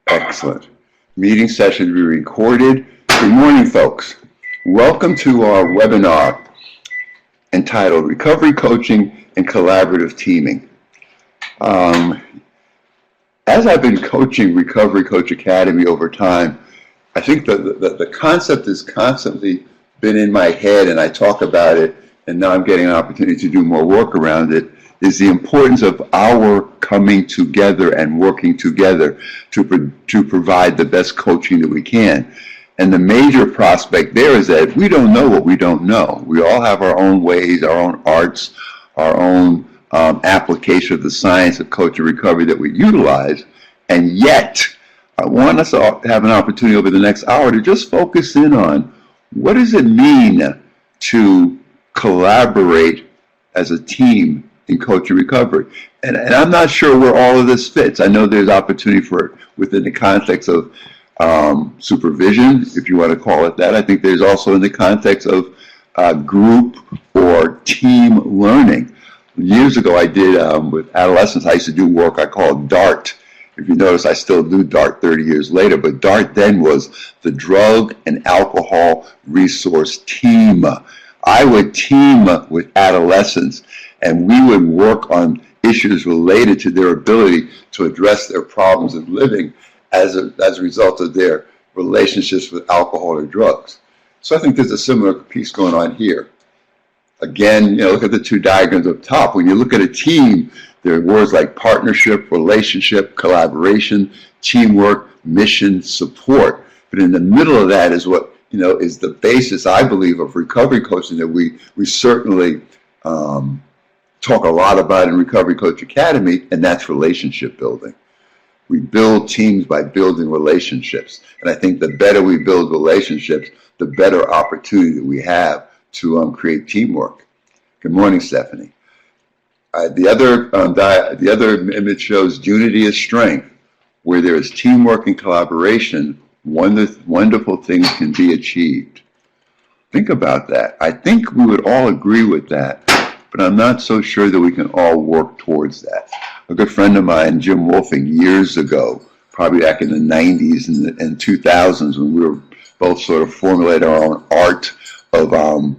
Excellent. Meeting session to be recorded. Good morning, folks. Welcome to our webinar entitled Recovery Coaching and Collaborative Teaming. As I've been coaching Recovery Coach Academy over time, I think the concept has constantly been in my head, and I talk about it, and now I'm getting an opportunity to do more work around it, is the importance of our coming together and working together to provide the best coaching that we can. And the major prospect there is that we don't know what we don't know. We all have our own ways, our own arts, our own application of the science of coaching recovery that we utilize. And yet, I want us to have an opportunity over the next hour to just focus in on what does it mean to collaborate as a team in coaching recovery. And I'm not sure where all of this fits. I know there's opportunity for it within the context of supervision, if you want to call it that. I think there's also in the context of group or team learning. Years ago, I did, with adolescents, I used to do work I called DART. If you notice, I still do DART 30 years later, but DART then was the Drug and Alcohol Resource Team. I would team with adolescents, and we would work on issues related to their ability to address their problems of living as a result of their relationships with alcohol or drugs. So I think there's a similar piece going on here. Again, look at the two diagrams up top. When you look at a team, there are words like partnership, relationship, collaboration, teamwork, mission, support. But in the middle of that is what is the basis, I believe, of recovery coaching that we certainly talk a lot about in Recovery Coach Academy, and that's relationship building. We build teams by building relationships. And I think the better we build relationships, the better opportunity that we have to create teamwork. Good morning, Stephanie. The other image shows unity is strength. Where there is teamwork and collaboration, wonderful things can be achieved. Think about that. I think we would all agree with that, but I'm not so sure that we can all work towards that. A good friend of mine, Jim Wolfing, years ago, probably back in the 90s and 2000s, when we were both sort of formulating our own art of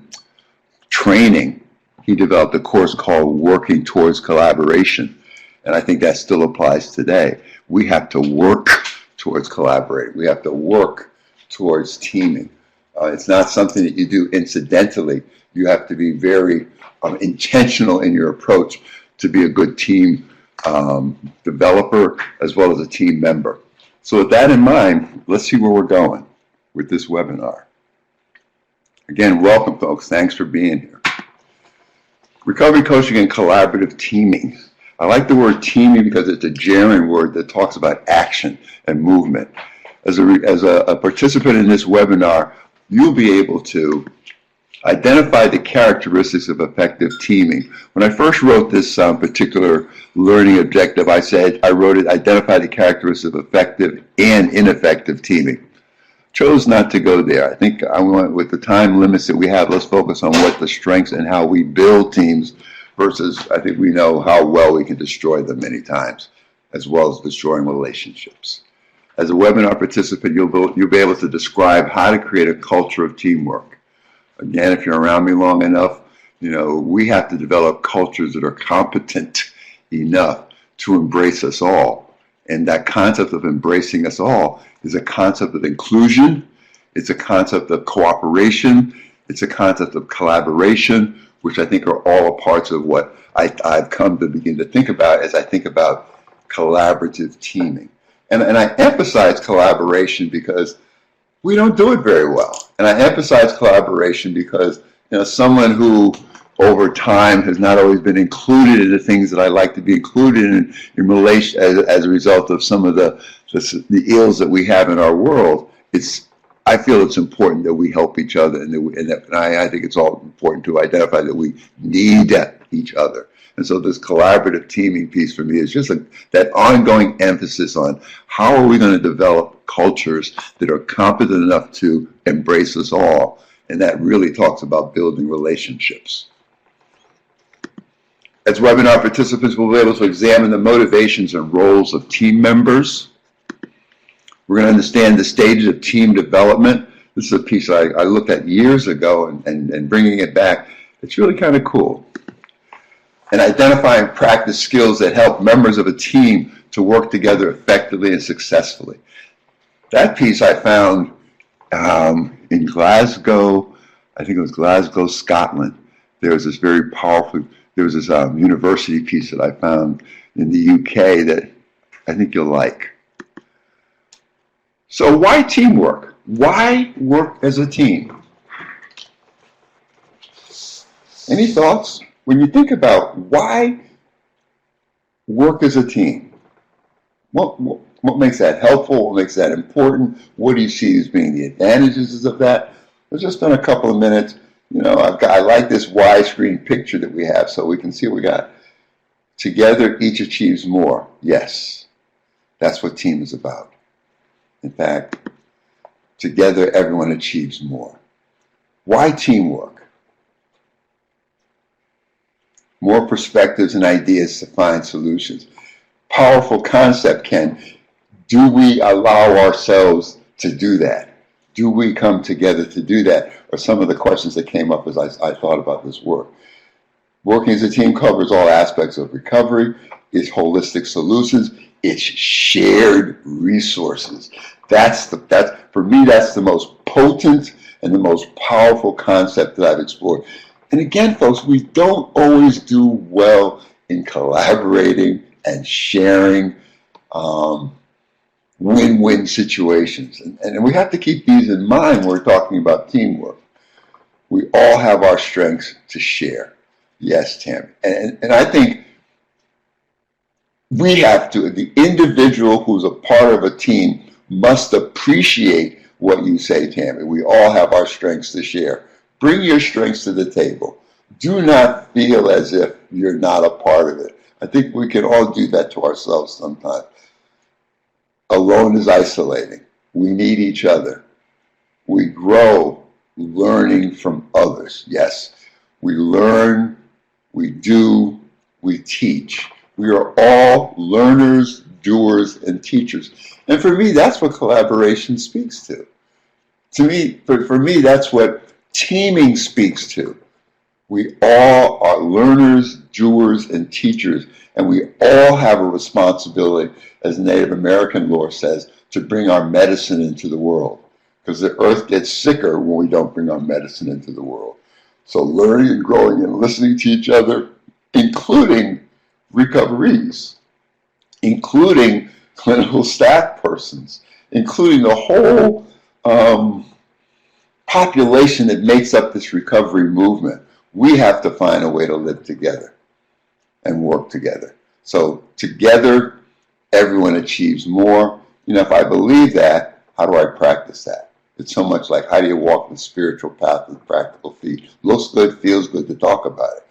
training, he developed a course called Working Towards Collaboration. And I think that still applies today. We have to work towards collaborating. We have to work towards teaming. It's not something that you do incidentally. You have to be very intentional in your approach to be a good team developer as well as a team member. So with that in mind, let's see where we're going with this webinar. Again, welcome, folks. Thanks for being here. Recovery coaching and collaborative teaming. I like the word teaming because it's a German word that talks about action and movement. As a participant in this webinar, you'll be able to identify the characteristics of effective teaming. When I first wrote this particular learning objective, I wrote it, identify the characteristics of effective and ineffective teaming. Chose not to go there. I think I want, with the time limits that we have, let's focus on what the strengths and how we build teams versus I think we know how well we can destroy them many times, as well as destroying relationships. As a webinar participant, you'll be able to describe how to create a culture of teamwork. Again, if you're around me long enough, we have to develop cultures that are competent enough to embrace us all. And that concept of embracing us all is a concept of inclusion. It's a concept of cooperation. It's a concept of collaboration, which I think are all parts of what I've come to begin to think about as I think about collaborative teaming. And I emphasize collaboration because we don't do it very well. And I emphasize collaboration because someone who over time has not always been included in the things that I like to be included in relation as a result of some of the ills that we have in our world. I feel it's important that we help each other, and I think it's all important to identify that we need each other. And so this collaborative teaming piece for me is just that ongoing emphasis on how are we going to develop cultures that are competent enough to embrace us all. And that really talks about building relationships. As webinar participants, we'll be able to examine the motivations and roles of team members. We're going to understand the stages of team development. This is a piece I looked at years ago, and bringing it back, it's really kind of cool. And identifying practice skills that help members of a team to work together effectively and successfully. That piece I found in Glasgow, I think it was Glasgow, Scotland. There was this very powerful, there was this university piece that I found in the UK that I think you'll like. So why teamwork? Why work as a team? Any thoughts? When you think about why work as a team, what makes that helpful? What makes that important? What do you see as being the advantages of that? Let's just spend a couple of minutes. You know, I like this widescreen picture that we have so we can see what we got. Together, each achieves more. Yes, that's what team is about. In fact, together, everyone achieves more. Why teamwork? More perspectives and ideas to find solutions. Powerful concept, Ken. Do we allow ourselves to do that? Do we come together to do that? Are some of the questions that came up as I thought about this work. Working as a team covers all aspects of recovery. It's holistic solutions. It's shared resources. For me, that's the most potent and the most powerful concept that I've explored. And again, folks, we don't always do well in collaborating and sharing win-win situations. And we have to keep these in mind when we're talking about teamwork. We all have our strengths to share. Yes, Tammy. And I think we have to, the individual who's a part of a team must appreciate what you say, Tammy. We all have our strengths to share. Bring your strengths to the table. Do not feel as if you're not a part of it. I think we can all do that to ourselves sometimes. Alone is isolating. We need each other. We grow learning from others. Yes, we learn, we do, we teach. We are all learners, doers, and teachers. And for me, that's what collaboration speaks to. For me, that's what teaming speaks to. We all are learners, doers, and teachers, and we all have a responsibility, as Native American lore says, to bring our medicine into the world, because the earth gets sicker when we don't bring our medicine into the world. So learning and growing and listening to each other, including recoveries, including clinical staff persons, including the whole population that makes up this recovery movement. We have to find a way to live together and work together. So together, everyone achieves more. You know, if I believe that, how do I practice that? It's so much like, how do you walk the spiritual path with practical feet? Looks good, feels good to talk about it.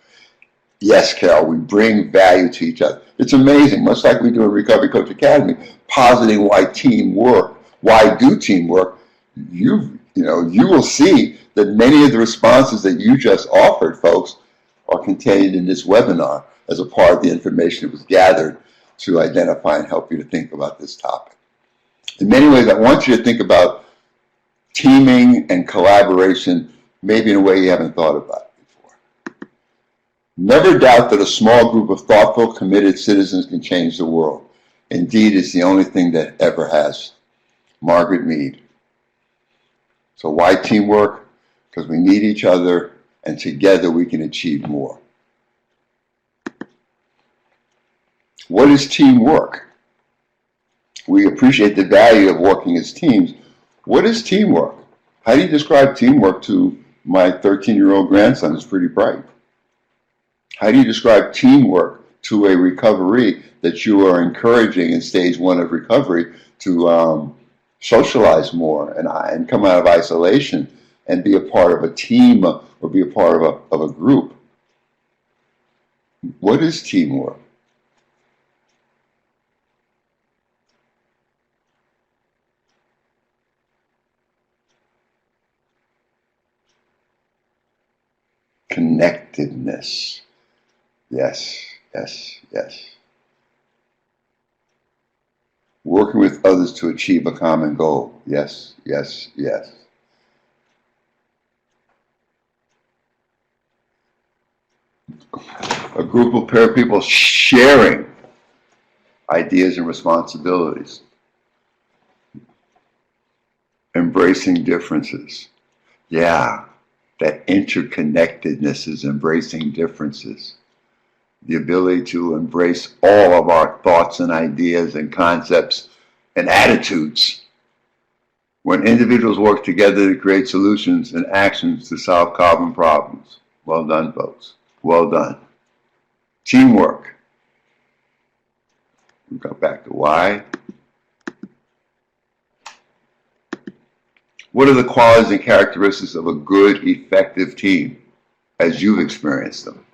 Yes, Carol, we bring value to each other. It's amazing, much like we do in Recovery Coach Academy, positing why teamwork, why do teamwork. You will see that many of the responses that you just offered, folks, are contained in this webinar as a part of the information that was gathered to identify and help you to think about this topic. In many ways, I want you to think about teaming and collaboration maybe in a way you haven't thought about it before. Never doubt that a small group of thoughtful, committed citizens can change the world. Indeed, it's the only thing that ever has. Margaret Mead. So why teamwork? Because we need each other, and together we can achieve more. What is teamwork? We appreciate the value of working as teams. What is teamwork? How do you describe teamwork to my 13-year-old grandson who's pretty bright? How do you describe teamwork to a recovery that you are encouraging in stage 1 of recovery to socialize more and come out of isolation and be a part of a team or be a part of a group? What is teamwork? Connectedness. Yes, yes, yes. Working with others to achieve a common goal. Yes, yes, yes. A group of pair of people sharing ideas and responsibilities. Embracing differences. Yeah, that interconnectedness is embracing differences. The ability to embrace all of our thoughts and ideas and concepts and attitudes. When individuals work together to create solutions and actions to solve common problems. Well done, folks. Well done. Teamwork. We go back to why. What are the qualities and characteristics of a good, effective team as you've experienced them?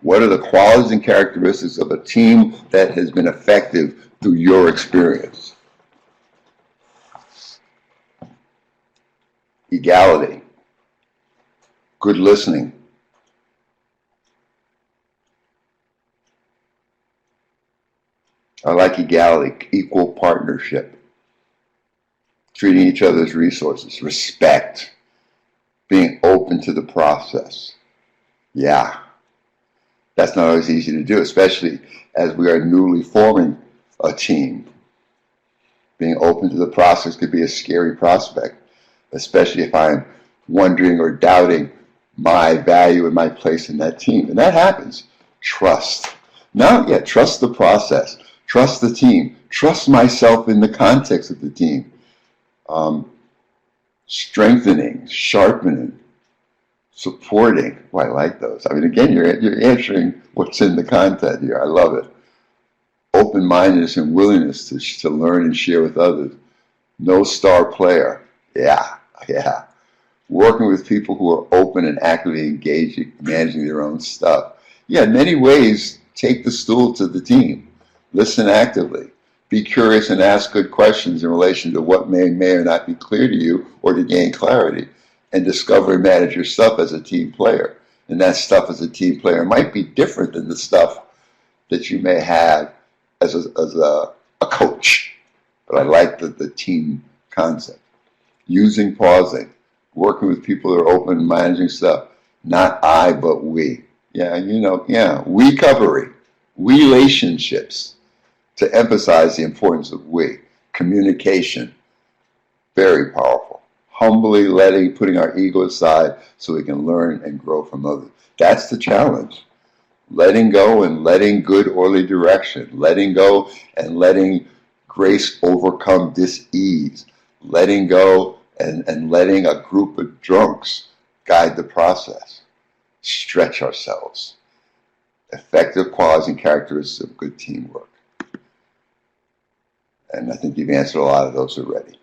What are the qualities and characteristics of a team that has been effective through your experience? Equality. Good listening. I like equality, equal partnership. Treating each other as resources. Respect. Being open to the process. Yeah. That's not always easy to do, especially as we are newly forming a team. Being open to the process could be a scary prospect, especially if I'm wondering or doubting my value and my place in that team. And that happens. Trust. Not yet. Trust the process. Trust the team. Trust myself in the context of the team. Strengthening, sharpening, supporting. Oh, I like those. I mean, again, you're answering what's in the content here. I love it. Open-mindedness and willingness to learn and share with others. No star player. Yeah. Working with people who are open and actively engaged in managing their own stuff. Yeah, in many ways, take the stool to the team. Listen actively. Be curious and ask good questions in relation to what may or not be clear to you or to gain clarity. And discover and manage your stuff as a team player. And that stuff as a team player might be different than the stuff that you may have as a coach. But I like the team concept. Using pausing. Working with people that are open and managing stuff. Not I, but we. We-covery. Relationships. To emphasize the importance of we. Communication. Very powerful. Humbly putting our ego aside so we can learn and grow from others. That's the challenge. Letting go and letting good orderly direction. Letting go and letting grace overcome dis-ease. Letting go and letting a group of drunks guide the process. Stretch ourselves. Effective qualities and characteristics of good teamwork. And I think you've answered a lot of those already.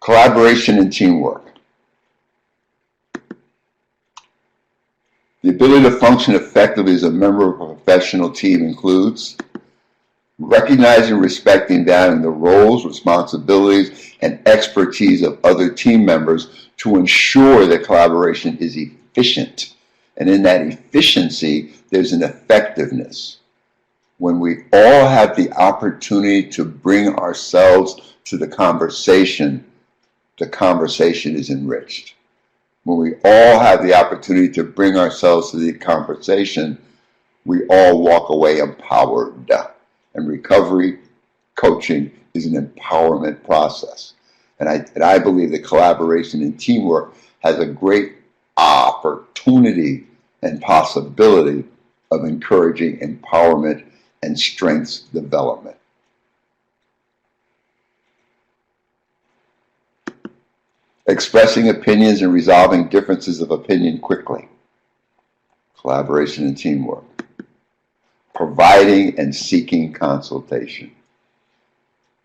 Collaboration and teamwork. The ability to function effectively as a member of a professional team includes recognizing, respecting, valuing the roles, responsibilities, and expertise of other team members to ensure that collaboration is efficient. And in that efficiency, there's an effectiveness. When we all have the opportunity to bring ourselves to the conversation is enriched. When we all have the opportunity to bring ourselves to the conversation, we all walk away empowered. And recovery coaching is an empowerment process. And I believe that collaboration and teamwork has a great opportunity and possibility of encouraging empowerment and strengths development. Expressing opinions and resolving differences of opinion quickly. Collaboration and teamwork. Providing and seeking consultation.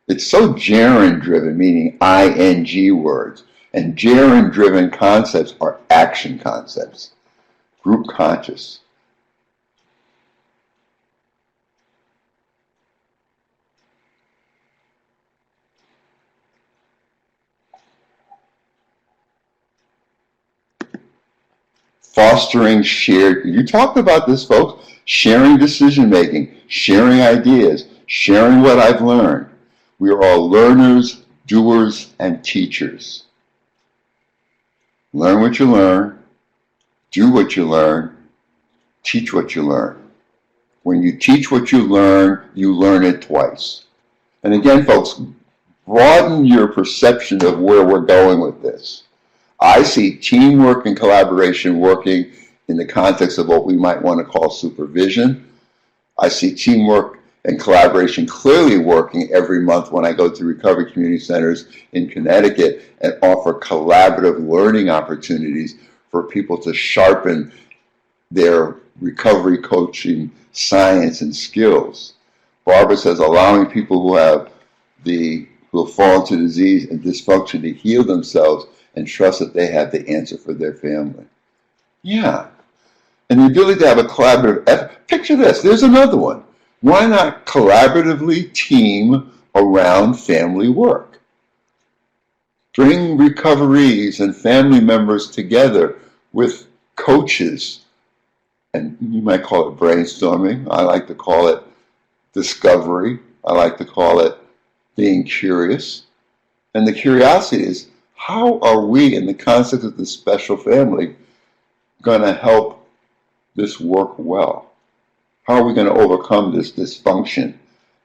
It's so gerund-driven, meaning ing words. And gerund-driven concepts are action concepts. Group conscious. Fostering shared, you talked about this, folks, sharing decision making, sharing ideas, sharing what I've learned. We are all learners, doers, and teachers. Learn what you learn, do what you learn, teach what you learn. When you teach what you learn it twice. And again, folks, broaden your perception of where we're going with this. I see teamwork and collaboration working in the context of what we might want to call supervision. I see teamwork and collaboration clearly working every month when I go to recovery community centers in Connecticut and offer collaborative learning opportunities for people to sharpen their recovery coaching science and skills. Barbara says allowing people who have fallen into disease and dysfunction to heal themselves and trust that they have the answer for their family. Yeah. And the ability to have a collaborative effort. Picture this. There's another one. Why not collaboratively team around family work? Bring recoveries and family members together with coaches. And you might call it brainstorming. I like to call it discovery. I like to call it being curious. And the curiosity is, how are we in the concept of this special family going to help this work well? How are we going to overcome this dysfunction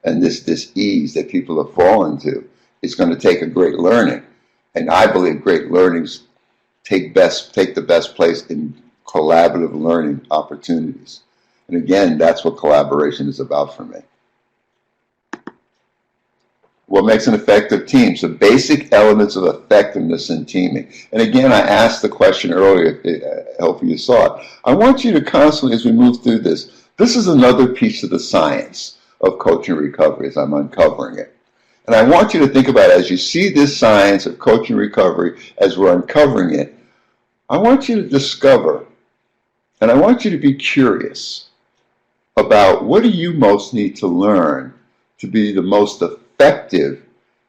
and this dis-ease that people have fallen to? It's going to take a great learning. And I believe great learnings take the best place in collaborative learning opportunities. And again, that's what collaboration is about for me. What makes an effective team? So basic elements of effectiveness in teaming. And again, I asked the question earlier, hopefully you saw it. I want you to constantly, as we move through this is another piece of the science of coaching recovery as I'm uncovering it. And I want you to think about it as you see this science of coaching recovery, as we're uncovering it, I want you to discover, and I want you to be curious about what do you most need to learn to be the most effective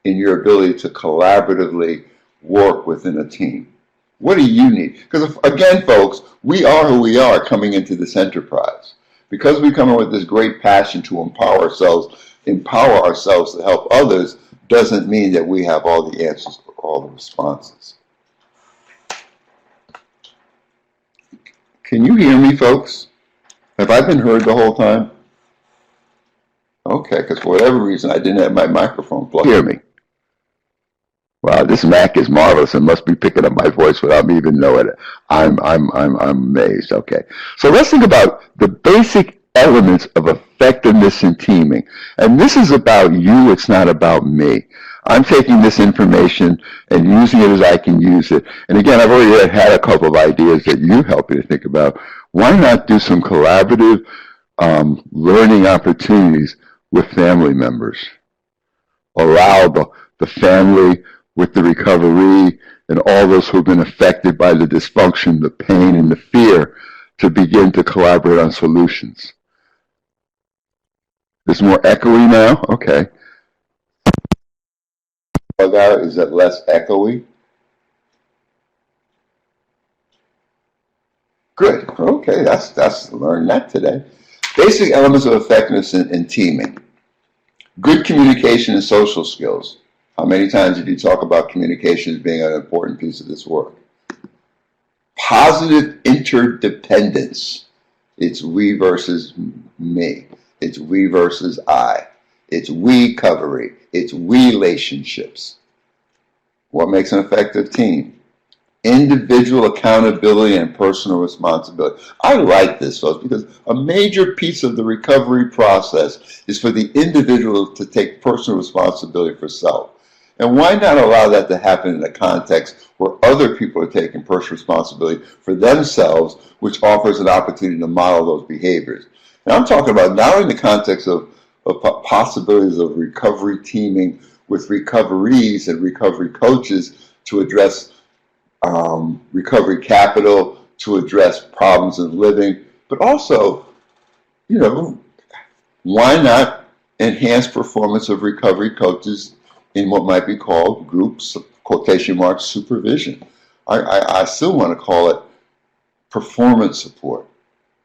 in your ability to collaboratively work within a team. What do you need? Because again, folks, we are who we are coming into this enterprise. Because we come in with this great passion to empower ourselves to help others, doesn't mean that we have all the answers or all the responses. Can you hear me, folks? Have I been heard the whole time? Okay, because for whatever reason I didn't have my microphone plugged. Hear me. Wow, this Mac is marvelous. It must be picking up my voice without me even knowing it. I'm amazed. Okay, so let's think about the basic elements of effectiveness in teaming. And this is about you. It's not about me. I'm taking this information and using it as I can use it. And again, I've already had a couple of ideas that you help me to think about. Why not do some collaborative learning opportunities with family members? Allow the family with the recovery and all those who have been affected by the dysfunction, the pain, and the fear to begin to collaborate on solutions. There's more echoey now? Okay. Is that less echoey? Good. Okay, that's learned that today. Basic elements of effectiveness in teaming. Good communication and social skills. How many times did you talk about communication as being an important piece of this work? Positive interdependence. It's we versus me. It's we versus I. It's we recovery. It's we relationships. What makes an effective team? Individual accountability and personal responsibility. I like this, folks, because a major piece of the recovery process is for the individual to take personal responsibility for self. And why not allow that to happen in a context where other people are taking personal responsibility for themselves, which offers an opportunity to model those behaviors? And I'm talking about not only in the context of possibilities of recovery teaming with recoveries and recovery coaches to address recovery capital, to address problems in living, but also, why not enhance performance of recovery coaches in what might be called groups, quotation marks, supervision. I still want to call it performance support.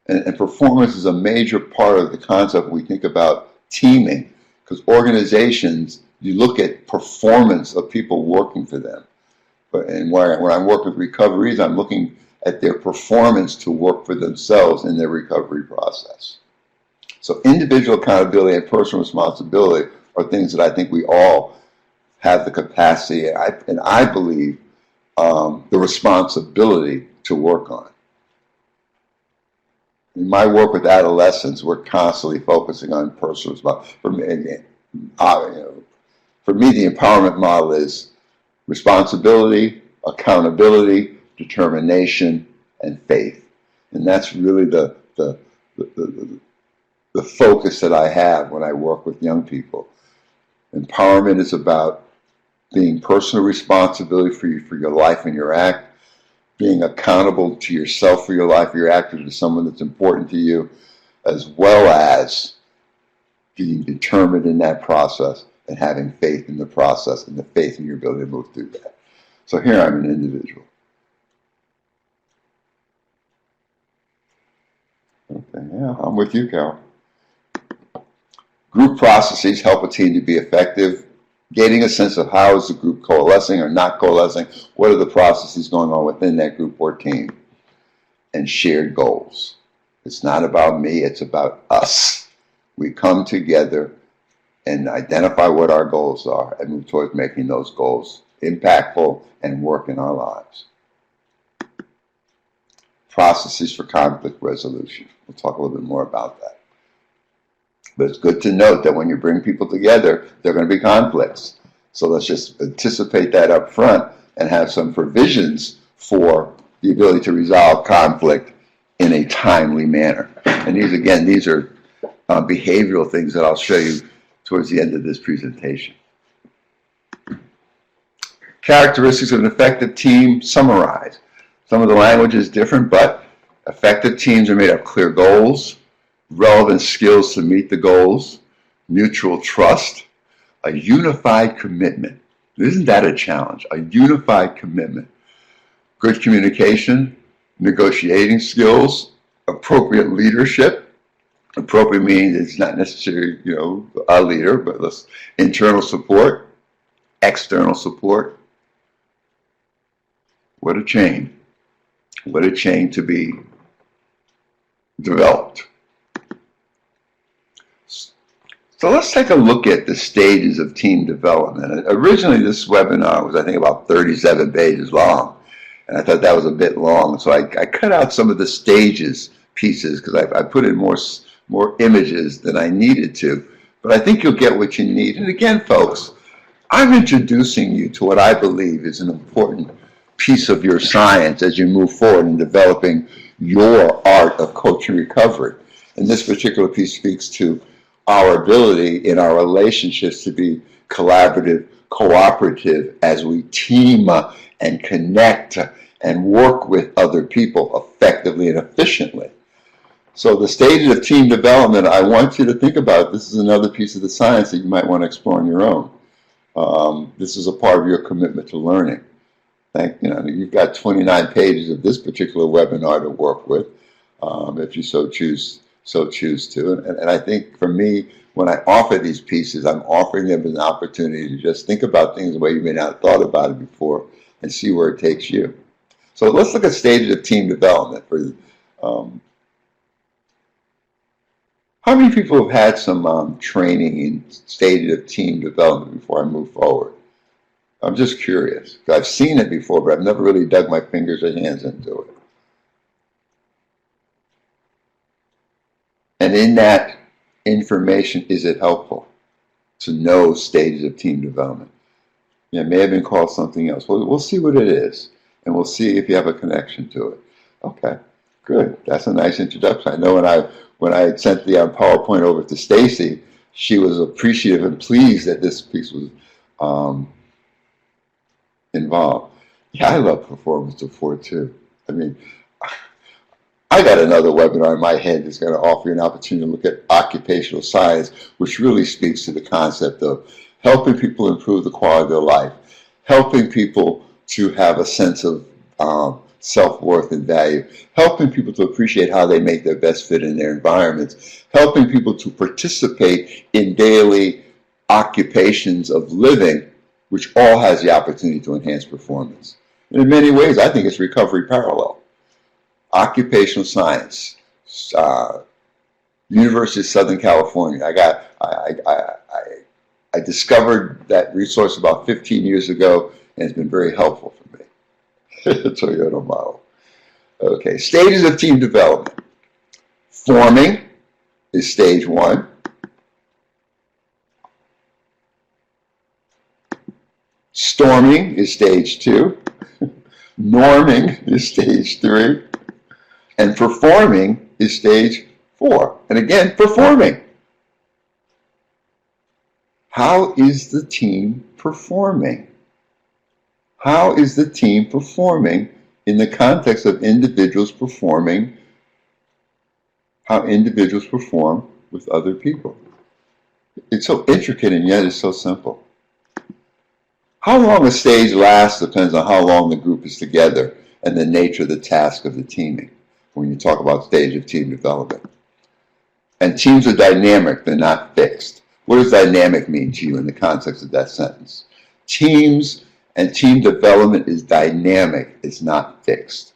And performance is a major part of the concept when we think about teaming. Because organizations, you look at performance of people working for them. And when I work with recoveries, I'm looking at their performance to work for themselves in their recovery process. So individual accountability and personal responsibility are things that I think we all have the capacity and I believe the responsibility to work on. In my work with adolescents, we're constantly focusing on personal responsibility. For me, the empowerment model is responsibility, accountability, determination, and faith. And that's really the focus that I have when I work with young people. Empowerment is about being personal responsibility for your life and your act, being accountable to yourself for your life, your act, or to someone that's important to you, as well as being determined in that process and having faith in the process and the faith in your ability to move through that. So here I'm an individual. Okay, yeah, I'm with you, Carol. Group processes help a team to be effective. Getting a sense of how is the group coalescing or not coalescing, what are the processes going on within that group or team, and shared goals. It's not about me, it's about us. We come together and identify what our goals are and move towards making those goals impactful and work in our lives. Processes for conflict resolution. We'll talk a little bit more about that. But it's good to note that when you bring people together, there are going to be conflicts. So let's just anticipate that up front and have some provisions for the ability to resolve conflict in a timely manner. And these are behavioral things that I'll show you towards the end of this presentation. Characteristics of an effective team summarized. Some of the language is different, but effective teams are made of clear goals, relevant skills to meet the goals, mutual trust, a unified commitment. Isn't that a challenge? A unified commitment. Good communication, negotiating skills, appropriate leadership. Appropriate means it's not necessarily, a leader, but internal support, external support. What a chain. What a chain to be developed. So let's take a look at the stages of team development. Originally, this webinar was, I think, about 37 pages long, and I thought that was a bit long. So I cut out some of the stages pieces because I put in more images than I needed to. But I think you'll get what you need. And again, folks, I'm introducing you to what I believe is an important piece of your science as you move forward in developing your art of coaching recovery. And this particular piece speaks to our ability in our relationships to be collaborative, cooperative as we team and connect and work with other people effectively and efficiently. So the stages of team development, I want you to think about, this is another piece of the science that you might want to explore on your own. This is a part of your commitment to learning. You've got 29 pages of this particular webinar to work with, if you so choose to. And I think for me, when I offer these pieces, I'm offering them as an opportunity to just think about things the way you may not have thought about it before and see where it takes you. So let's look at stages of team development. How many people have had some training in stages of team development before I move forward? I'm just curious. I've seen it before, but I've never really dug my fingers or hands into it. And in that information, is it helpful to know stages of team development? It may have been called something else. We'll see what it is, and we'll see if you have a connection to it. Okay, good. That's a nice introduction. I know when I sent the PowerPoint over to Stacy, she was appreciative and pleased that this piece was involved. Yeah, I love performance support too. I mean, I got another webinar in my head that's going to offer you an opportunity to look at occupational science, which really speaks to the concept of helping people improve the quality of their life, helping people to have a sense of self-worth and value, helping people to appreciate how they make their best fit in their environments, helping people to participate in daily occupations of living, which all has the opportunity to enhance performance. And in many ways, I think it's recovery parallel. Occupational science, University of Southern California. I discovered that resource about 15 years ago, and it's been very helpful for me. Toyota model. Okay, stages of team development. Forming is stage 1. Storming is stage 2. Norming is stage 3. And performing is stage 4. And again, performing. How is the team performing? How is the team performing in the context of individuals performing, how individuals perform with other people? It's so intricate and yet it's so simple. How long a stage lasts depends on how long the group is together and the nature of the task of the teaming when you talk about stage of team development. And teams are dynamic, they're not fixed. What does dynamic mean to you in the context of that sentence? Teams and team development is dynamic, it's not fixed.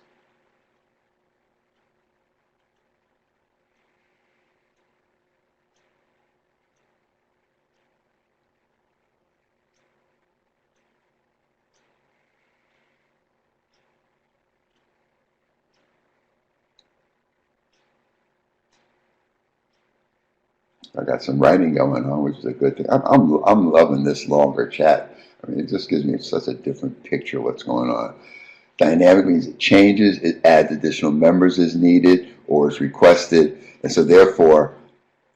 I got some writing going on, which is a good thing. I'm loving this longer chat. I mean, it just gives me such a different picture of what's going on. Dynamic means it changes, it adds additional members as needed or is requested, and so therefore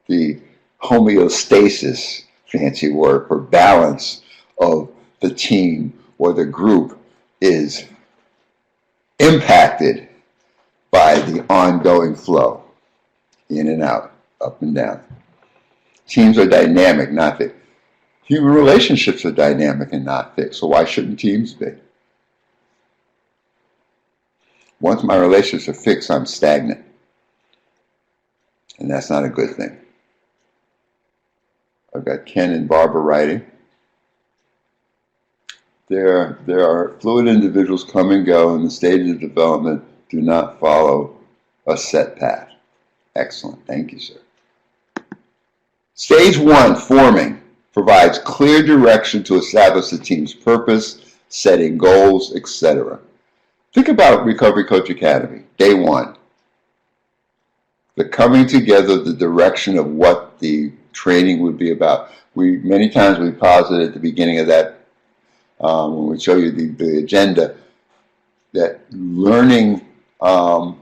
the homeostasis, fancy word, for balance of the team or the group is impacted by the ongoing flow, in and out, up and down. Teams are dynamic, not fixed. Human relationships are dynamic and not fixed, so why shouldn't teams be? Once my relationships are fixed, I'm stagnant. And that's not a good thing. I've got Ken and Barbara writing. There are fluid individuals come and go, and the stages of development do not follow a set path. Excellent. Thank you, sir. Stage 1, forming, provides clear direction to establish the team's purpose, setting goals, etc. Think about Recovery Coach Academy, day 1. The coming together, the direction of what the training would be about. Many times we posit at the beginning of that, when we show you the agenda, that learning, the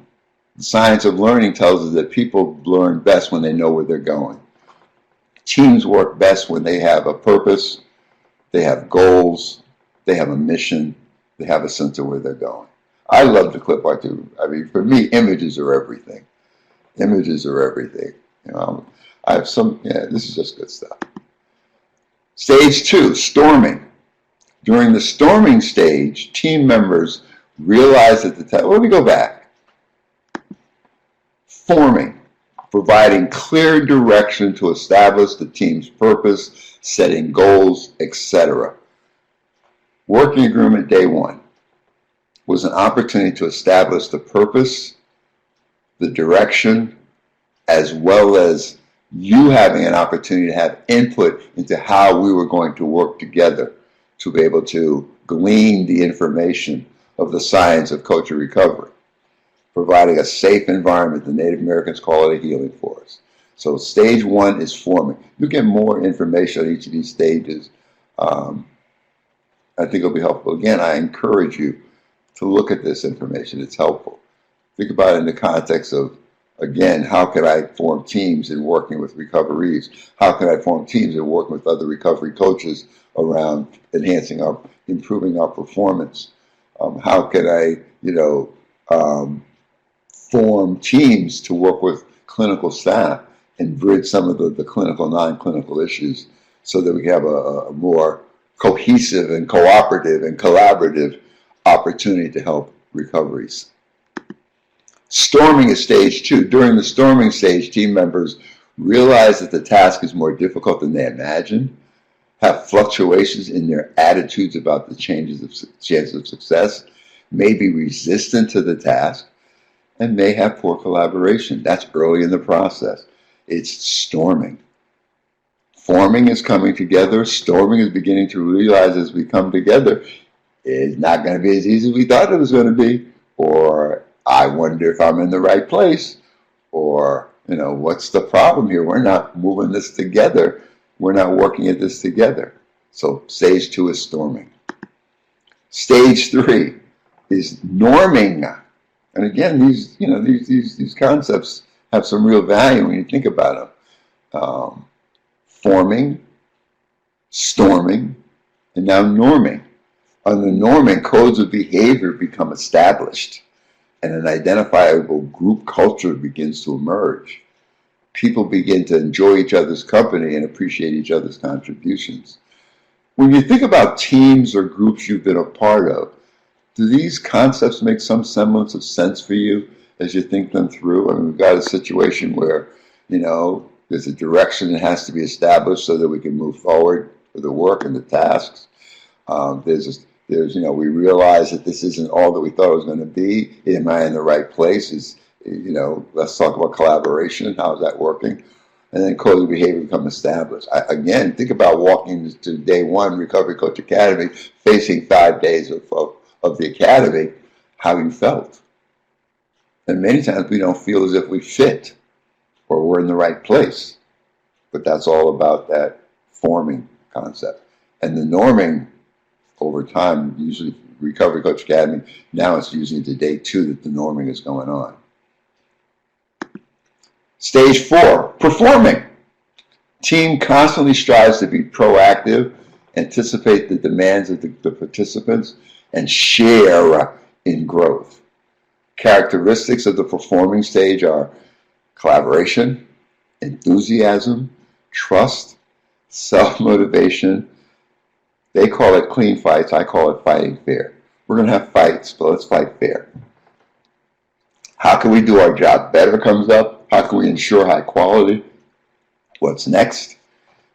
science of learning tells us that people learn best when they know where they're going. Teams work best when they have a purpose, they have goals, they have a mission, they have a sense of where they're going. I love the clip art too. I mean, for me, images are everything. Images are everything. I have this is just good stuff. Stage 2, storming. During the storming stage, team members realize that let me go back. Forming. Providing clear direction to establish the team's purpose, setting goals, etc. Working agreement day 1 was an opportunity to establish the purpose, the direction, as well as you having an opportunity to have input into how we were going to work together to be able to glean the information of the science of coaching recovery, providing a safe environment. The Native Americans call it a healing forest. So stage 1 is forming. You get more information on each of these stages. I think it'll be helpful. Again, I encourage you to look at this information. It's helpful. Think about it in the context of, again, how can I form teams in working with recoveries? How can I form teams in working with other recovery coaches around improving our performance? How can I, form teams to work with clinical staff and bridge some of the clinical, non-clinical issues so that we have a more cohesive and cooperative and collaborative opportunity to help recoveries. Storming is stage 2. During the storming stage, team members realize that the task is more difficult than they imagined. have fluctuations in their attitudes about the chances of success, may be resistant to the task, and may have poor collaboration. That's early in the process. It's storming. Forming is coming together. Storming is beginning to realize as we come together, it's not going to be as easy as we thought it was going to be. Or I wonder if I'm in the right place. Or, what's the problem here? We're not moving this together. We're not working at this together. So stage 2 is storming. Stage 3 is norming. And again, these concepts have some real value when you think about them. Forming, storming, and now norming. Under norming, codes of behavior become established, and an identifiable group culture begins to emerge. People begin to enjoy each other's company and appreciate each other's contributions. When you think about teams or groups you've been a part of, do these concepts make some semblance of sense for you as you think them through? I mean, we've got a situation where, there's a direction that has to be established so that we can move forward with the work and the tasks. We realize that this isn't all that we thought it was going to be. Am I in the right place? Let's talk about collaboration. How is that working? And then codes of behavior become established. Again, think about walking to day 1, Recovery Coach Academy, facing 5 days of the academy, how you felt. And many times we don't feel as if we fit or we're in the right place. But that's all about that forming concept. And the norming over time, usually Recovery Coach Academy, now it's usually to day 2 that the norming is going on. Stage 4, performing. Team constantly strives to be proactive, anticipate the demands of the participants, and share in growth. Characteristics of the performing stage are collaboration, enthusiasm, trust, self-motivation. They call it clean fights. I call it fighting fair. We're going to have fights, but let's fight fair. How can we do our job better comes up. How can we ensure high quality? What's next?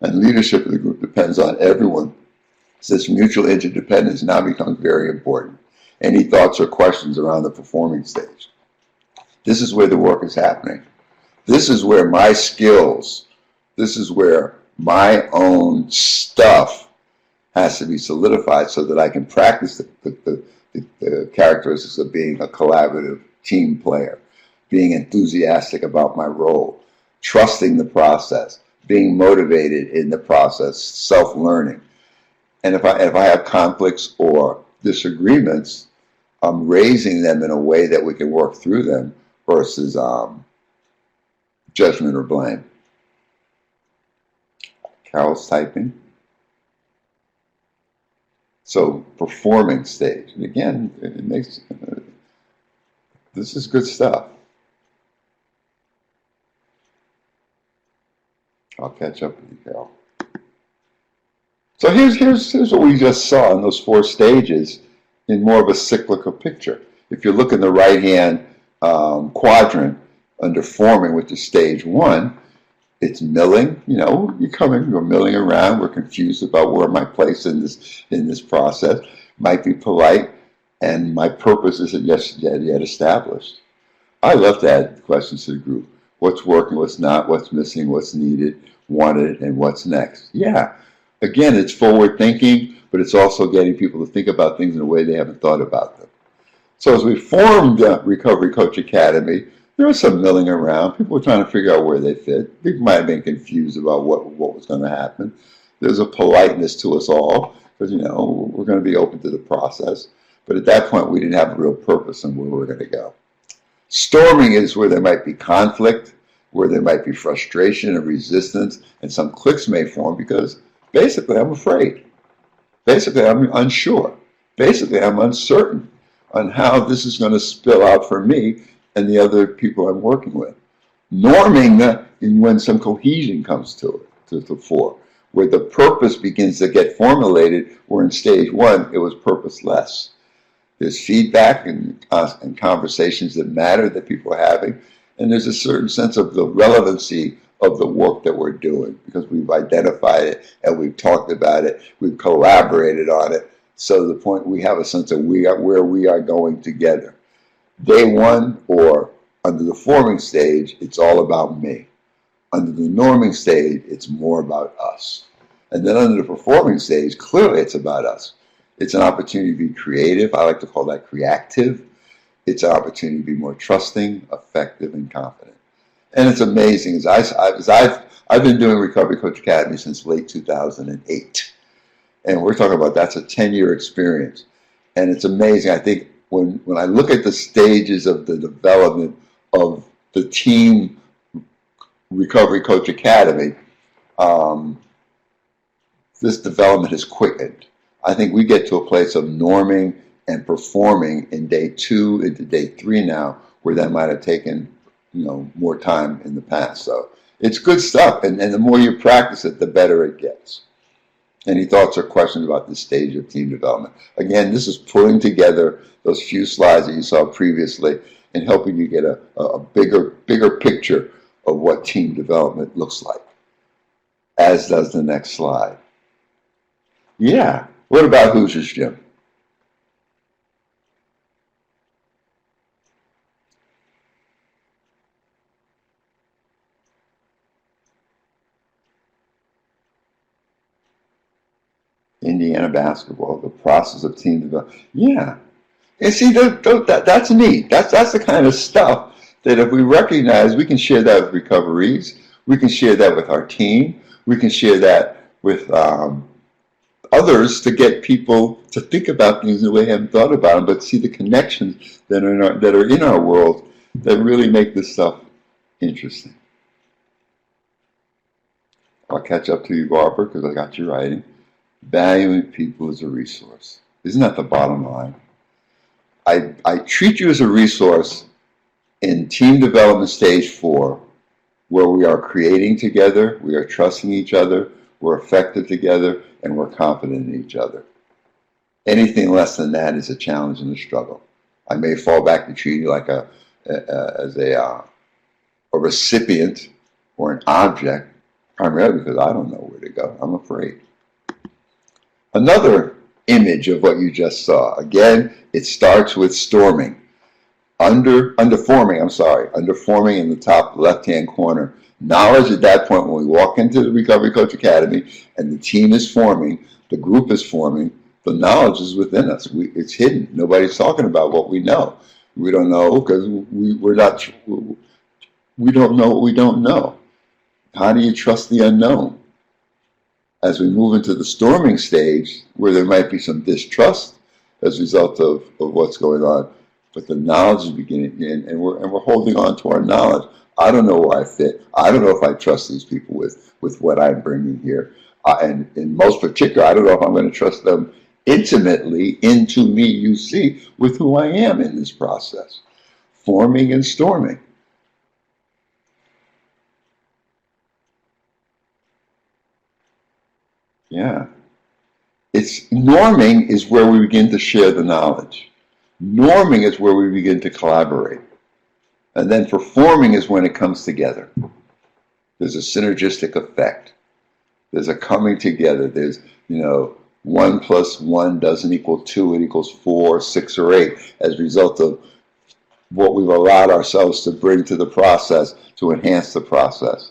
And leadership of the group depends on everyone. This mutual interdependence now becomes very important. Any thoughts or questions around the performing stage? This is where the work is happening. This is where my skills, this is where my own stuff has to be solidified so that I can practice the characteristics of being a collaborative team player, being enthusiastic about my role, trusting the process, being motivated in the process, self-learning. And if I have conflicts or disagreements, I'm raising them in a way that we can work through them versus judgment or blame. Carol's typing. So performing stage. And again, it makes, this is good stuff. I'll catch up with you, Carol. So here's what we just saw in those 4 stages in more of a cyclical picture. If you look in the right-hand quadrant under forming, which is stage 1, it's milling. We're milling around. We're confused about where my place in this process. Might be polite, and my purpose isn't yet established. I love to add questions to the group. What's working, what's not, what's missing, what's needed, wanted, and what's next. Yeah, again, it's forward thinking, but it's also getting people to think about things in a way they haven't thought about them. So as we formed Recovery Coach Academy, there was some milling around. People were trying to figure out where they fit. People might have been confused about what was going to happen. There's a politeness to us all, because, we're going to be open to the process. But at that point, we didn't have a real purpose on where we're going to go. Storming is where there might be conflict, where there might be frustration and resistance, and some cliques may form because basically I'm afraid. Basically I'm unsure. Basically I'm uncertain on how this is going to spill out for me and the other people I'm working with. Norming is when some cohesion comes to the fore, where the purpose begins to get formulated, where in stage 1 it was purposeless. There's feedback and conversations that matter that people are having, and there's a certain sense of the relevancy of the work that we're doing because we've identified it and we've talked about it, we've collaborated on it. So the point we have a sense of where we are going together. Day one or under the forming stage, it's all about me. Under the norming stage, it's more about us. And then under the performing stage, clearly it's about us. It's an opportunity to be creative. I like to call that creative. It's an opportunity to be more trusting, effective, and confident. And it's amazing. I've been doing Recovery Coach Academy since late 2008. And we're talking about that's a 10-year experience. And it's amazing. I think when I look at the stages of the development of the team Recovery Coach Academy, this development has quickened. I think we get to a place of norming and performing in day 2 into day 3 now, where that might have taken more time in the past. So it's good stuff, and the more you practice it, the better it gets. Any thoughts or questions about this stage of team development? Again, this is pulling together those few slides that you saw previously and helping you get a bigger picture of what team development looks like, as does the next slide. Yeah, what about Hoosiers Gym? Indiana basketball, the process of team development. Yeah, and see, that's neat. That's the kind of stuff that if we recognize, we can share that with recoveries. We can share that with our team. We can share that with others to get people to think about things in a way they haven't thought about them, but see the connections that are in our world that really make this stuff interesting. I'll catch up to you, Barbara, because I got you writing. Valuing people as a resource. Isn't that the bottom line? I treat you as a resource in team development stage 4, where we are creating together, we are trusting each other, we're effective together, and we're confident in each other. Anything less than that is a challenge and a struggle. I may fall back to treating you like a recipient or an object, primarily because I don't know where to go. I'm afraid. Another image of what you just saw. Again, it starts with storming. Underforming in the top left-hand corner. Knowledge at that point, when we walk into the Recovery Coach Academy and the team is forming, the group is forming, the knowledge is within us. It's hidden. Nobody's talking about what we know. We don't know because we don't know what we don't know. How do you trust the unknown? As we move into the storming stage, where there might be some distrust as a result of what's going on, but the knowledge is beginning, and we're holding on to our knowledge. I don't know where I fit. I don't know if I trust these people with what I'm bringing here. And in most particular, I don't know if I'm going to trust them intimately into me, you see, with who I am in this process. Forming and storming. Yeah. Norming is where we begin to share the knowledge. Norming is where we begin to collaborate. And then performing is when it comes together. There's a synergistic effect. There's a coming together. There's, 1 + 1 doesn't equal 2, it equals 4, 6, or 8 as a result of what we've allowed ourselves to bring to the process to enhance the process.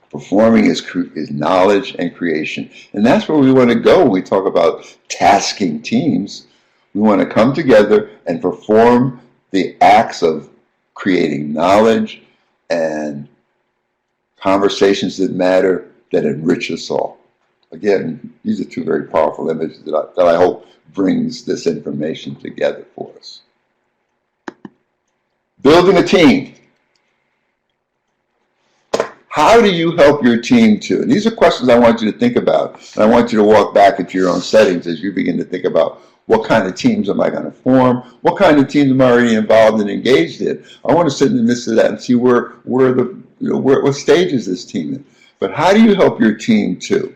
Performing is knowledge and creation. And that's where we want to go when we talk about tasking teams. We want to come together and perform the acts of creating knowledge and conversations that matter, that enrich us all. Again, these are 2 very powerful images that I hope brings this information together for us. Building a team. How do you help your team to? And these are questions I want you to think about. And I want you to walk back into your own settings as you begin to think about what kind of teams am I going to form? What kind of teams am I already involved and engaged in? I want to sit in the midst of that and see what stage is this team in. But how do you help your team to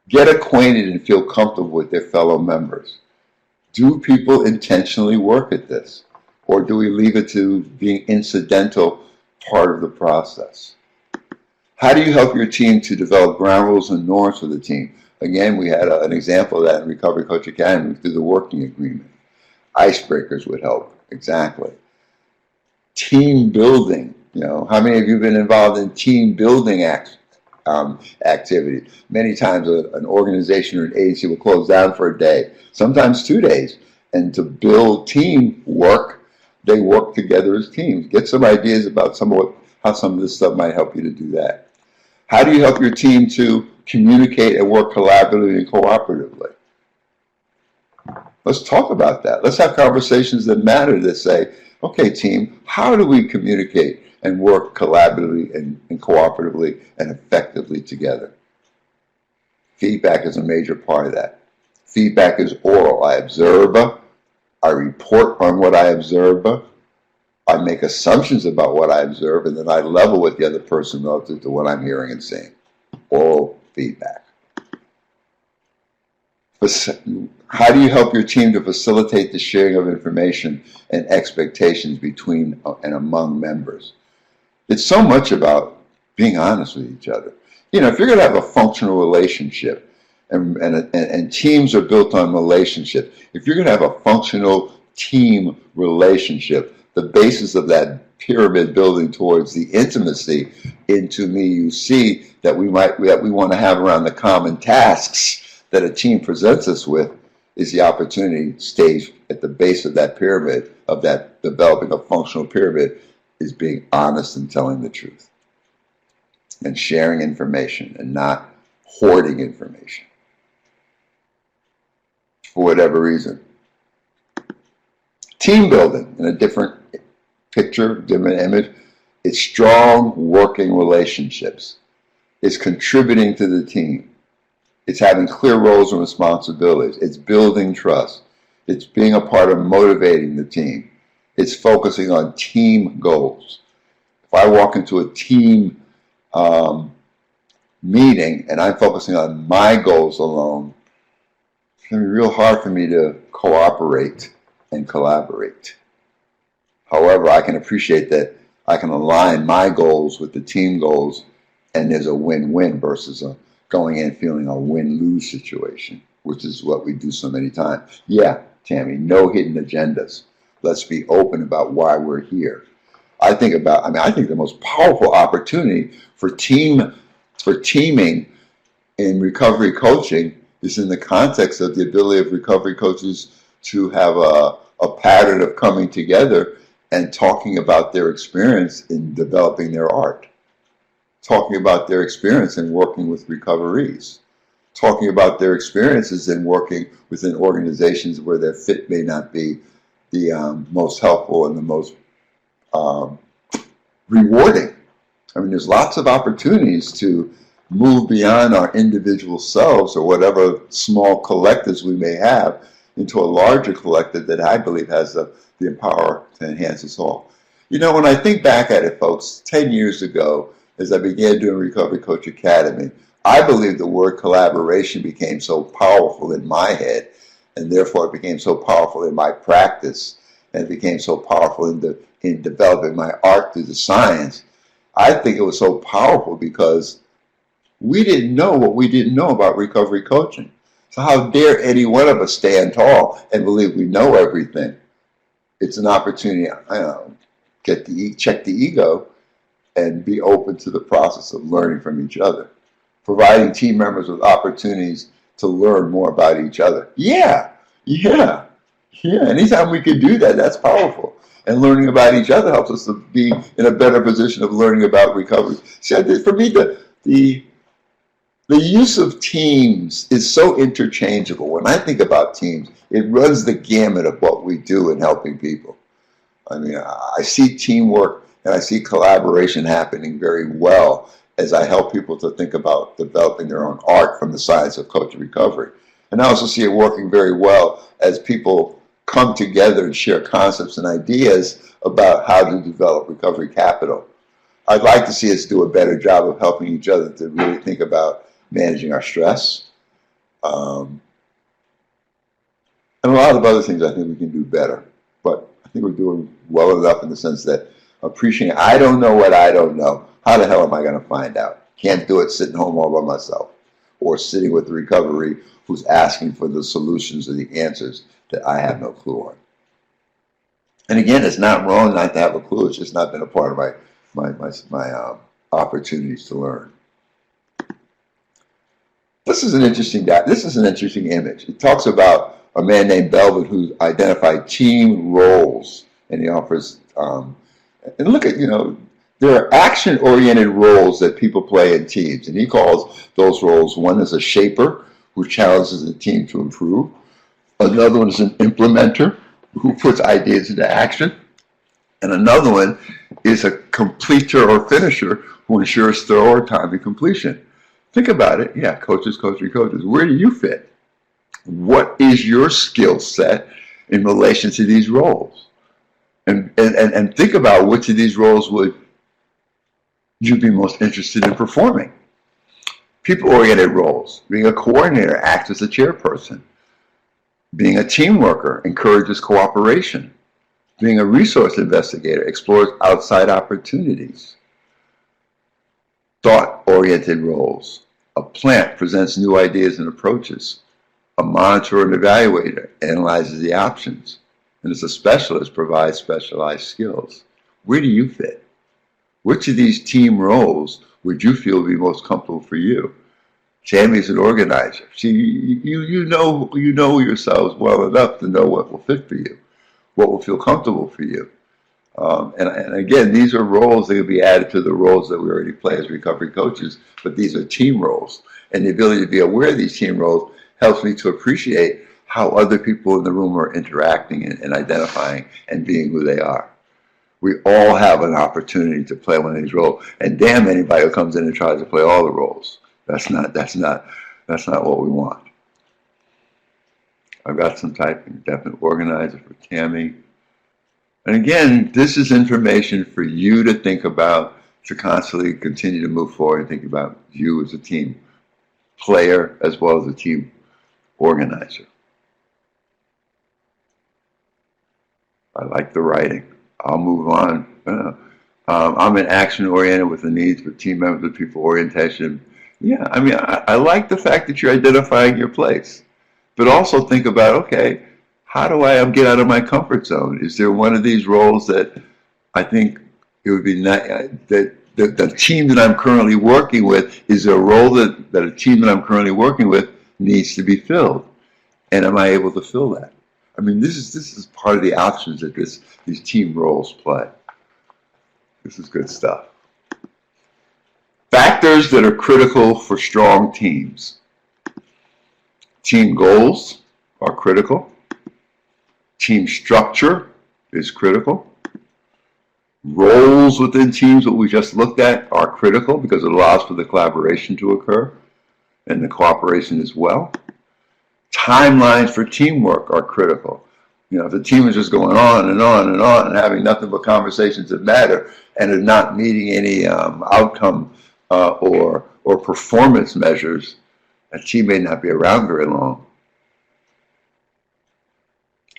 get acquainted and feel comfortable with their fellow members? Do people intentionally work at this? Or do we leave it to being incidental part of the process. How do you help your team to develop ground rules and norms for the team? Again, we had an example of that in Recovery Coach Academy through the working agreement. Icebreakers would help, exactly. Team building, how many of you have been involved in team building activities? Many times an organization or an agency will close down for a day, sometimes 2 days, and to build team work, they work together as teams. Get some ideas about how some of this stuff might help you to do that. How do you help your team to communicate and work collaboratively and cooperatively? Let's talk about that. Let's have conversations that matter that say, okay, team, how do we communicate and work collaboratively and cooperatively and effectively together? Feedback is a major part of that. Feedback is oral. I observe, I report on what I observe, I make assumptions about what I observe, and then I level with the other person relative to what I'm hearing and seeing. Oral feedback. How do you help your team to facilitate the sharing of information and expectations between and among members? It's so much about being honest with each other. If you're going to have a functional relationship, and teams are built on relationship, if you're going to have a functional team relationship, the basis of that pyramid building towards the intimacy into me, you see that we want to have around the common tasks that a team presents us with is the opportunity stage at the base of that pyramid, of that developing a functional pyramid, is being honest and telling the truth and sharing information and not hoarding information for whatever reason. Team building, in a different picture, different image, it's strong working relationships. It's contributing to the team. It's having clear roles and responsibilities. It's building trust. It's being a part of motivating the team. It's focusing on team goals. If I walk into a team meeting and I'm focusing on my goals alone, it's going to be real hard for me to cooperate and collaborate. However, I can appreciate that I can align my goals with the team goals, and there's a win-win versus going in feeling a win-lose situation, which is what we do so many times. Yeah, Tammy, no hidden agendas. Let's be open about why we're here. I think the most powerful opportunity for teaming in recovery coaching is in the context of the ability of recovery coaches to have a pattern of coming together and talking about their experience in developing their art, talking about their experience in working with recoveries, talking about their experiences in working within organizations where their fit may not be the most helpful and the most rewarding. There's lots of opportunities to move beyond our individual selves or whatever small collectives we may have into a larger collective that I believe has the power to enhance us all. When I think back at it, folks, 10 years ago, as I began doing Recovery Coach Academy, I believe the word collaboration became so powerful in my head, and therefore it became so powerful in my practice, and it became so powerful in developing my art through the science. I think it was so powerful because we didn't know what we didn't know about recovery coaching. So how dare any one of us stand tall and believe we know everything? It's an opportunity, check the ego and be open to the process of learning from each other. Providing team members with opportunities to learn more about each other. Yeah. Anytime we can do that, that's powerful. And learning about each other helps us to be in a better position of learning about recovery. See, for me, the use of teams is so interchangeable. When I think about teams, it runs the gamut of what we do in helping people. I see teamwork and I see collaboration happening very well as I help people to think about developing their own art from the science of coaching recovery. And I also see it working very well as people come together and share concepts and ideas about how to develop recovery capital. I'd like to see us do a better job of helping each other to really think about managing our stress, and a lot of other things I think we can do better. But I think we're doing well enough in the sense that Appreciating, I don't know what I don't know. How the hell am I going to find out? Can't do it sitting home all by myself or sitting with the recovery who's asking for the solutions or the answers that I have no clue on. And again, it's not wrong not to have a clue. It's just not been a part of my opportunities to learn. This is an interesting image. It talks about a man named Belvin who identified team roles, and he offers. And look at, there are action-oriented roles that people play in teams, and he calls those roles, one is a shaper who challenges the team to improve. Another one is an implementer who puts ideas into action. And another one is a completer or finisher who ensures thorough time and completion. Think about it. Yeah, coaches. Where do you fit? What is your skill set in relation to these roles? And think about which of these roles would you be most interested in performing. People-oriented roles. Being a coordinator acts as a chairperson. Being a team worker encourages cooperation. Being a resource investigator explores outside opportunities. Thought-oriented roles. A plant presents new ideas and approaches. A monitor and evaluator analyzes the options. And as a specialist, provides specialized skills. Where do you fit? Which of these team roles would you feel would be most comfortable for you? Tammy's an organizer. You know yourselves well enough to know what will fit for you, what will feel comfortable for you. And again, these are roles that can be added to the roles that we already play as recovery coaches, but these are team roles. And the ability to be aware of these team roles helps me to appreciate how other people in the room are interacting and identifying and being who they are. We all have an opportunity to play one of these roles, and damn anybody who comes in and tries to play all the roles. That's not what we want. I've got some typing, definite organizer for Tammy. And again, this is information for you to think about, to constantly continue to move forward and think about you as a team player as well as a team organizer. I like the writing. I'll move on. I'm an action-oriented with the needs for team members with people orientation. Yeah, I mean, I like the fact that you're identifying your place, but also think about, okay, how do I get out of my comfort zone? Is there one of these roles that I think it would be nice, that the team that I'm currently working with, is there a role that a team that I'm currently working with needs to be filled? And am I able to fill that? I mean, this is part of the options that these team roles play. This is good stuff. Factors that are critical for strong teams. Team goals are critical. Team structure is critical. Roles within teams, what we just looked at, are critical because it allows for the collaboration to occur and the cooperation as well. Timelines for teamwork are critical. If the team is just going on and on and on and having nothing but conversations that matter and is not meeting any outcome or performance measures, a team may not be around very long.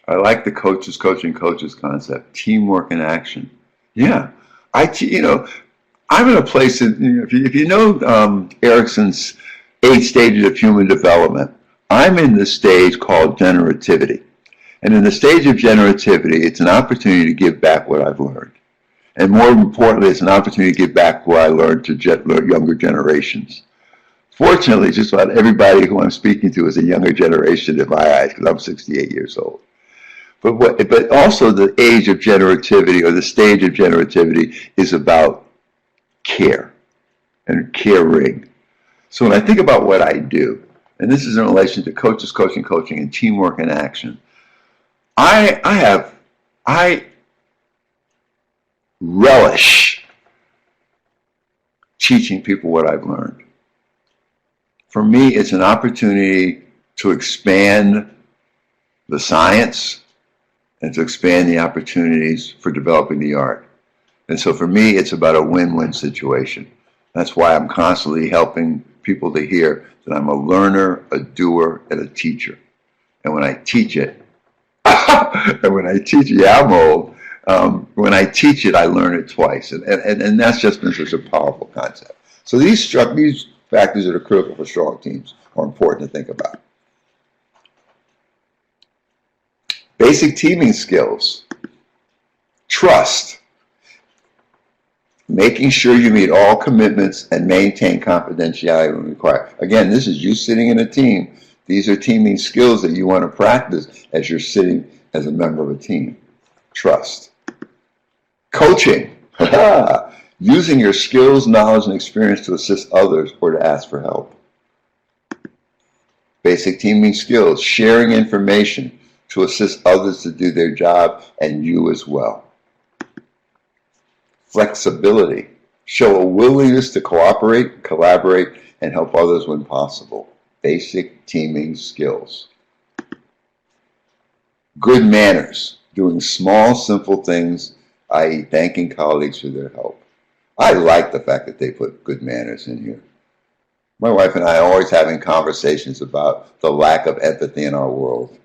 I like the coaches concept, teamwork in action. Yeah, I'm in a place that, if you know Erickson's 8 stages of human development, I'm in the stage called generativity. And in the stage of generativity, it's an opportunity to give back what I've learned. And more importantly, it's an opportunity to give back what I learned to younger generations. Fortunately, just about everybody who I'm speaking to is a younger generation in my eyes, because I'm 68 years old. But also the age of generativity, or the stage of generativity, is about care and caring. So when I think about what I do, and this is in relation to coaches, coaching, and teamwork in action, I relish teaching people what I've learned. For me, it's an opportunity to expand the science and to expand the opportunities for developing the art. And so for me, it's about a win-win situation. That's why I'm constantly helping people to hear that I'm a learner, a doer, and a teacher. And when I teach it, I'm old. When I teach it, I learn it twice, and that's just been such a powerful concept. So these factors that are critical for strong teams are important to think about. Basic teaming skills. Trust. Making sure you meet all commitments and maintain confidentiality when required. Again, this is you sitting in a team. These are teaming skills that you want to practice as you're sitting as a member of a team. Trust. Coaching. Using your skills, knowledge, and experience to assist others or to ask for help. Basic teaming skills. Sharing information to assist others to do their job and you as well. Flexibility. Show a willingness to cooperate, collaborate, and help others when possible. Basic teaming skills. Good manners. Doing small, simple things, i.e. thanking colleagues for their help. I like the fact that they put good manners in here. My wife and I are always having conversations about the lack of empathy in our world.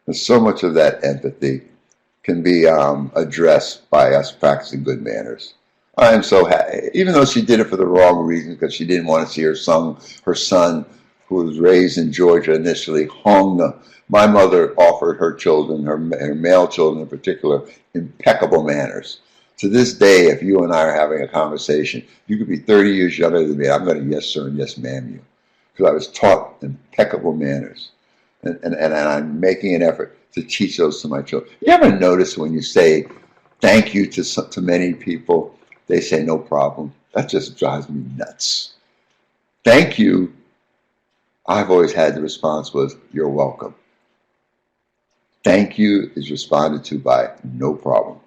And so much of that empathy can be addressed by us practicing good manners. I am so happy, even though she did it for the wrong reasons, because she didn't want to see her son, who was raised in Georgia initially, hung. My mother offered her children, her male children in particular, impeccable manners. To this day, if you and I are having a conversation, you could be 30 years younger than me. I'm going to yes sir and yes ma'am you, because I was taught impeccable manners, and I'm making an effort to teach those to my children. You ever notice when you say thank you to many people, they say no problem? That just drives me nuts. Thank you. I've always had the response was you're welcome. Thank you is responded to by no problem.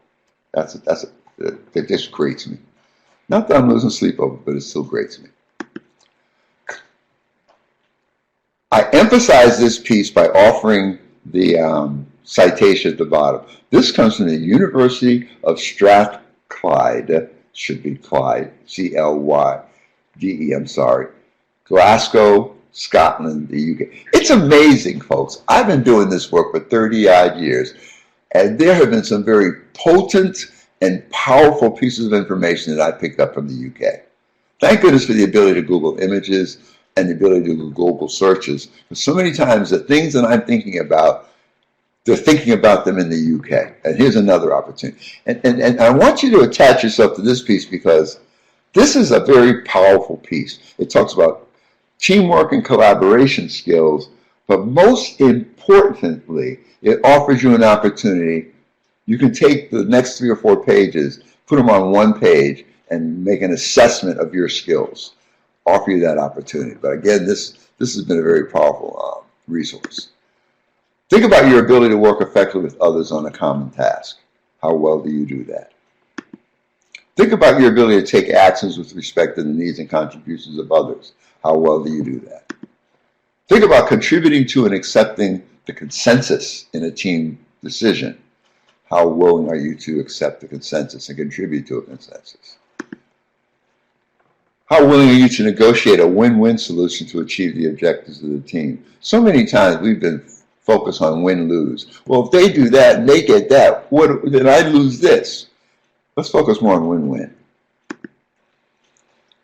It just grates me. Not that I'm losing sleep over, but it still grates me. I emphasize this piece by offering the citation at the bottom. This comes from the University of Strathclyde, should be Clyde, C-L-Y-D-E, I'm sorry, Glasgow, Scotland, the UK. It's amazing, folks. I've been doing this work for 30-odd years, and there have been some very potent and powerful pieces of information that I picked up from the UK. Thank goodness for the ability to Google images and the ability to do Google searches. Because so many times the things that I'm thinking about, they're thinking about them in the UK. And here's another opportunity. And I want you to attach yourself to this piece because this is a very powerful piece. It talks about teamwork and collaboration skills, but most importantly, it offers you an opportunity. You can take the next 3 or 4 pages, put them on one page, and make an assessment of your skills. Offer you that opportunity. But again, this has been a very powerful resource. Think about your ability to work effectively with others on a common task. How well do you do that? Think about your ability to take actions with respect to the needs and contributions of others. How well do you do that? Think about contributing to and accepting the consensus in a team decision. How willing are you to accept the consensus and contribute to a consensus? How willing are you to negotiate a win-win solution to achieve the objectives of the team? So many times we've been focused on win-lose. Well, if they do that and they get that, then I lose this. Let's focus more on win-win.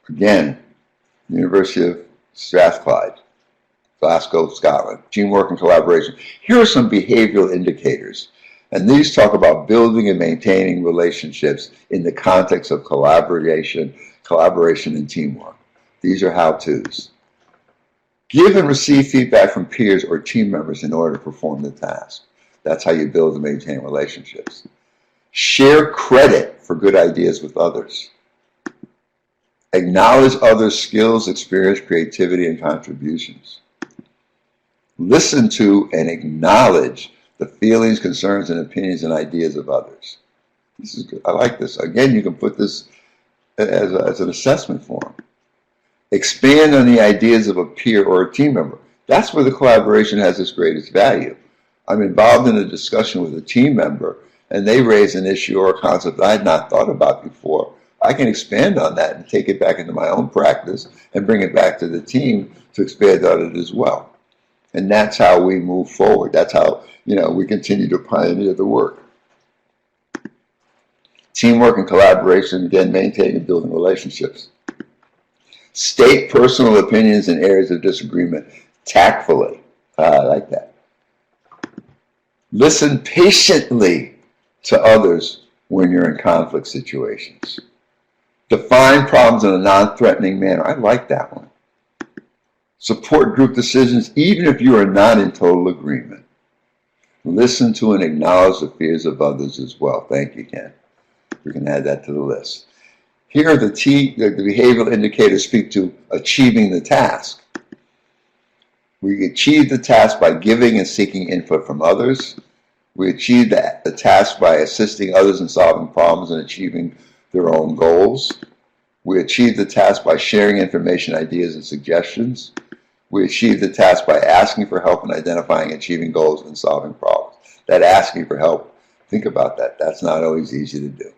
Again, University of Strathclyde, Glasgow, Scotland, teamwork and collaboration. Here are some behavioral indicators. And these talk about building and maintaining relationships in the context of collaboration and teamwork. These are how-tos. Give and receive feedback from peers or team members in order to perform the task. That's how you build and maintain relationships. Share credit for good ideas with others. Acknowledge others' skills, experience, creativity, and contributions. Listen to and acknowledge the feelings, concerns, and opinions and ideas of others. This is good. I like this. Again, you can put this as an assessment form. Expand on the ideas of a peer or a team member. That's where the collaboration has its greatest value. I'm involved in a discussion with a team member, and they raise an issue or a concept I had not thought about before. I can expand on that and take it back into my own practice and bring it back to the team to expand on it as well. And that's how we move forward. That's how we continue to pioneer the work. Teamwork and collaboration, again, maintaining and building relationships. State personal opinions in areas of disagreement tactfully. I like that. Listen patiently to others when you're in conflict situations. Define problems in a non-threatening manner. I like that one. Support group decisions even if you are not in total agreement. Listen to and acknowledge the fears of others as well. Thank you, Ken. We can add that to the list. Here are the behavioral indicators speak to achieving the task. We achieve the task by giving and seeking input from others. We achieve the task by assisting others in solving problems and achieving their own goals. We achieve the task by sharing information, ideas, and suggestions. We achieve the task by asking for help in identifying, achieving goals, and solving problems. That asking for help, think about that. That's not always easy to do.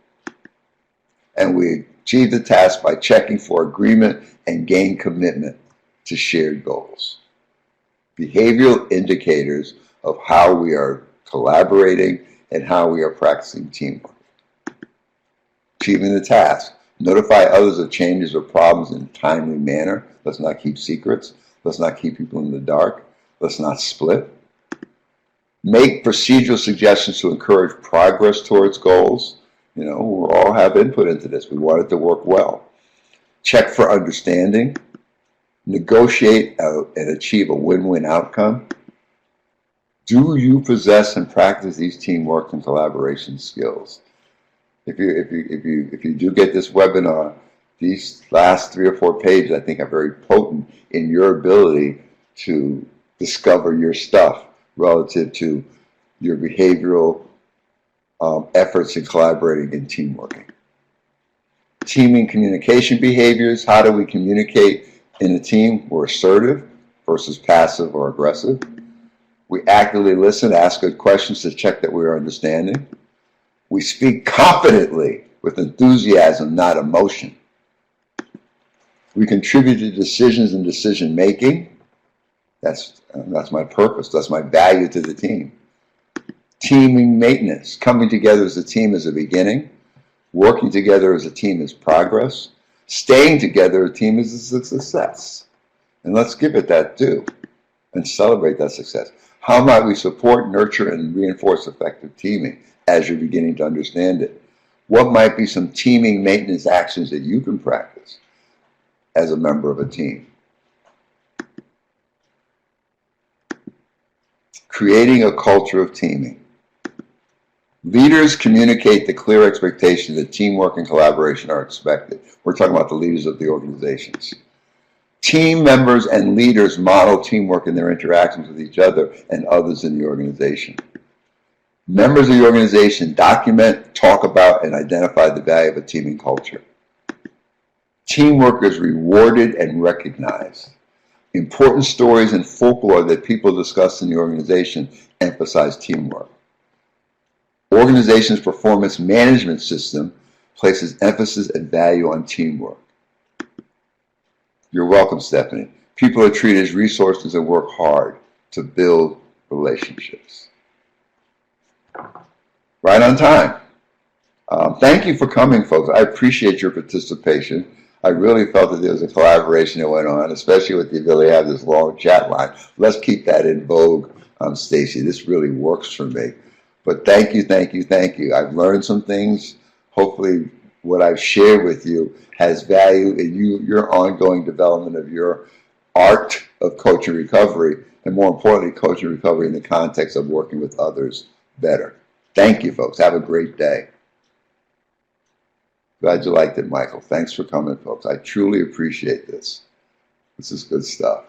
And we achieve the task by checking for agreement and gain commitment to shared goals. Behavioral indicators of how we are collaborating and how we are practicing teamwork. Achieving the task. Notify others of changes or problems in a timely manner. Let's not keep secrets. Let's not keep people in the dark. Let's not split. Make procedural suggestions to encourage progress towards goals. You know, we all have input into this. We want it to work well. Check for understanding. Negotiate and achieve a win-win outcome. Do you possess and practice these teamwork and collaboration skills? If you do get this webinar, these last 3 or 4 pages I think are very potent in your ability to discover your stuff relative to your behavioral efforts in collaborating and teamworking. Teaming communication behaviors. How do we communicate in a team? We're assertive versus passive or aggressive. We actively listen, ask good questions to check that we are understanding. We speak confidently with enthusiasm, not emotion. We contribute to decisions and decision making. That's my purpose. That's my value to the team. Teaming maintenance. Coming together as a team is a beginning. Working together as a team is progress. Staying together as a team is a success. And let's give it that due and celebrate that success. How might we support, nurture, and reinforce effective teaming as you're beginning to understand it? What might be some teaming maintenance actions that you can practice as a member of a team? Creating a culture of teaming. Leaders communicate the clear expectation that teamwork and collaboration are expected. We're talking about the leaders of the organizations. Team members and leaders model teamwork in their interactions with each other and others in the organization. Members of the organization document, talk about, and identify the value of a teaming culture. Teamwork is rewarded and recognized. Important stories and folklore that people discuss in the organization emphasize teamwork. Organization's performance management system places emphasis and value on teamwork. You're welcome, Stephanie. People are treated as resources and work hard to build relationships. Right on time. Thank you for coming, folks. I appreciate your participation. I really felt that there was a collaboration that went on, especially with the ability to have this long chat line. Let's keep that in vogue, Stacy. This really works for me. But thank you, thank you, thank you. I've learned some things. Hopefully what I've shared with you has value in your ongoing development of your art of coaching recovery, and more importantly, coaching recovery in the context of working with others better. Thank you, folks. Have a great day. Glad you liked it, Michael. Thanks for coming, folks. I truly appreciate this. This is good stuff.